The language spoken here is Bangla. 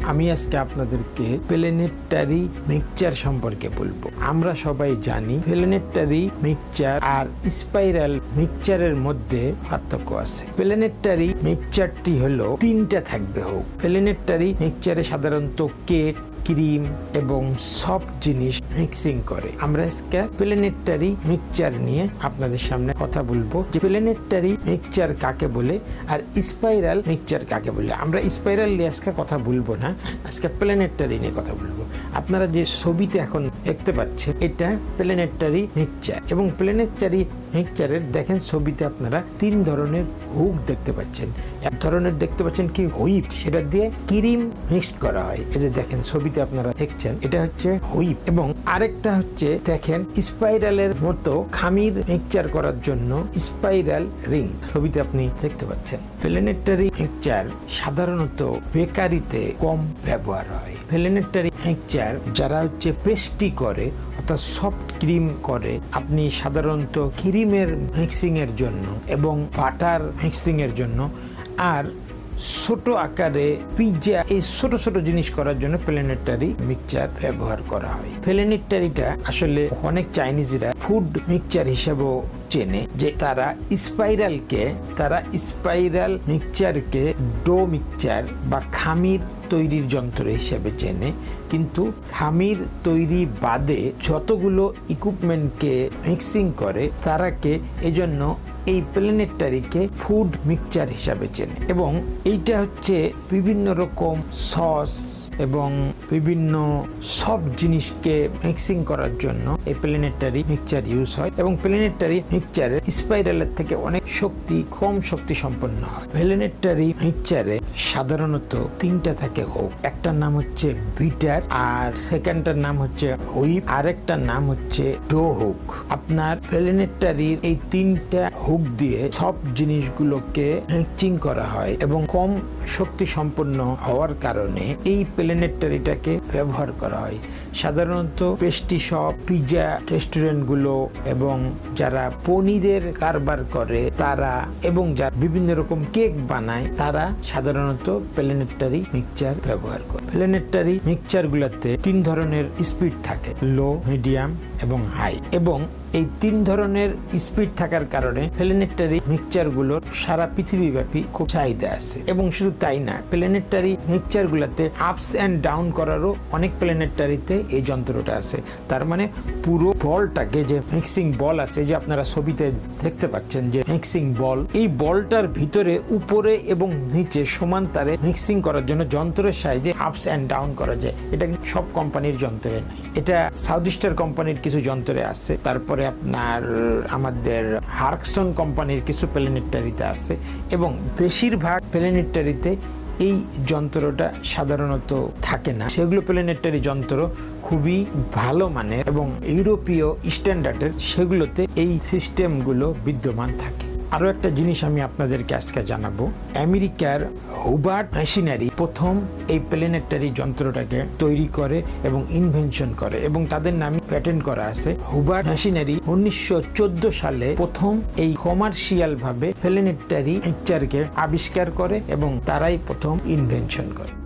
আমি আজকে আপনাদেরকে প্ল্যানেটারি মিক্সচার সম্পর্কে বলবো। আমরা সবাই জানি প্ল্যানেটারি মিক্সচার আর স্পাইরাল মিক্সচারের মধ্যে পার্থক্য আছে। প্ল্যানেটারি মিক্সচারটি হলো তিনটা থাকবে হোক। প্ল্যানেটারি মিক্সচারে সাধারণত কেক, ক্রিম এবং সফট জিনিস মিক্সিং করে। আমরা আজকে প্ল্যানেটারি মিক্সচার নিয়ে আপনাদের সামনে কথা বলবো যে প্ল্যানেটারি মিক্সচার কাকে বলে আর স্পাইরাল মিক্সচার কাকে বলে। আমরা স্পাইরাল নিয়ে আজকে কথা বলবো না, আজকে প্ল্যানেটারি নিয়ে কথা বলবো। আপনারা যে ছবিতে এখন দেখতে পাচ্ছেন এটা প্ল্যানেটারি মিক্সচার এবং প্ল্যানেটারি মিক্সচারের দেখেন ছবিতে আপনারা তিন ধরনের হুক দেখতে পাচ্ছেন। এক ধরনের দেখতে পাচ্ছেন কি হুইপ, সেটা দিয়ে ক্রিম মিক্সড করা হয়। এই যে দেখেন ছবিতে আপনারা দেখছেন এটা হচ্ছে হুইপ। এবং আরেকটা হচ্ছে দেখেন স্পাইরালের মতো খামির মিক্সচার করার জন্য স্পাইরাল রিং ছবিতে আপনি দেখতে পাচ্ছেন। প্ল্যানেটারি মিক্সচার সাধারণত বেকারিতে কম ব্যবহার হয়। প্ল্যানেটারি মিক্সচার যারা হচ্ছে পেস্ট্রি করে অর্থাৎ সফট ক্রিম করে, আপনি সাধারণত ক্রিমের মিক্সিং এর জন্য এবং বাটার মিক্সিং এর জন্য আর ছোট আকারে পিৎজা এই ছোট ছোট জিনিস করার জন্য প্ল্যানেটারি মিক্সচার ব্যবহার করা হয়। প্ল্যানেটারিটা আসলে অনেক চাইনিজরা ফুড মিক্সচার হিসেবেও চেনে, যে তারা স্পাইরাল মিক্সচারকে ডো মিক্সচার বা খামির তৈরির যন্ত্র হিসেবে চেনে। কিন্তু খামির তৈরি বাদে যতগুলো ইকুইপমেন্টকে মিক্সিং করে তারাকে এজন্য এই প্ল্যানেটারিকে ফুড মিক্সচার হিসাবে চেনে। এবং এইটা হচ্ছে বিভিন্ন রকম সস এবং বিভিন্ন সব জিনিসকে মিক্সিং করার জন্য এই প্ল্যানেটারি মিক্সচার ইউজ হয়। এবং প্ল্যানেটারি মিক্সচারে স্পাইরালের থেকে অনেক কম শক্তি সম্পন্ন হয়। প্ল্যানেটারি মিক্সচারে সাধারণত তিনটা থাকে হুক। একটার নাম হচ্ছে বিটার, আর সেকেন্ডটার নাম হচ্ছে হুইপ, আর একটার নাম হচ্ছে ডো হুক। আপনার প্ল্যানেটারির এই তিনটা হুক দিয়ে সব জিনিসগুলোকে মিক্সিং করা হয় এবং কম শক্তি সম্পন্ন হওয়ার কারণে এই প্ল্যানেটারিটাকে ব্যবহার করা হয়। সাধারণত পেস্ট্রি শপ, পিৎজা রেস্টুরেন্ট গুলো এবং যারা পনিরের কারবার করে তারা এবং যারা বিভিন্ন রকম কেক বানায় তারা সাধারণত প্ল্যানেটারি মিক্সচার ব্যবহার করে। প্ল্যানেটারি মিক্সচার গুলাতে তিন ধরনের স্পিড থাকে, লো, মিডিয়াম এবং হাই। এবং এই তিন ধরনের স্পিড থাকার কারণে প্ল্যানেটারি মিক্সচার গুলোর সারা পৃথিবীব্যাপী খুব চাহিদা আছে। এবং শুধু তাই না, প্ল্যানেটারি মিক্সচার গুলাতে আপস এন্ড ডাউন করারও অনেক প্ল্যানেটারিতে এই যন্ত্রটা আছে। তার মানে পুরো বলটাকে, যে মিক্সিং বল আছে যে আপনারা ছবিতে দেখতে পাচ্ছেন যে মিক্সিং বল, এই বলটার ভিতরে উপরে এবং নিচে সমান তারে মিক্সিং করার জন্য যন্ত্রের সাহায্যে আপস এন্ড ডাউন করা যায়। এটা কিন্তু সব কোম্পানির যন্ত্রে নাই, এটা সাউথ স্টার কোম্পানির কিছু যন্ত্রে আছে। তারপরে আপনার আমাদের হার্কসন কোম্পানির কিছু প্ল্যানেটারিতে আছে। এবং বেশিরভাগ প্ল্যানেটারিতে এই যন্ত্রটা সাধারণত থাকে না। সেগুলো প্ল্যানেটারি যন্ত্র খুবই ভালো মানের এবং ইউরোপীয় স্ট্যান্ডার্ডের, সেগুলোতে এই সিস্টেমগুলো বিদ্যমান থাকে। আরো একটা জিনিস আমি আপনাদেরকে আজকে জানাবো। আমেরিকার হুবার্ট মেশিনারি প্রথম এই প্ল্যানেটারি যন্ত্রটাকে তৈরি করে এবং ইনভেনশন করে এবং তাদের নামে প্যাটেন্ট করা আছে। হুবার্ট মেশিনারি 1914 সালে প্রথম এই কমার্শিয়াল ভাবে প্ল্যানেটারি মিক্সচারকে আবিষ্কার করে এবং তারাই প্রথম ইনভেনশন করে।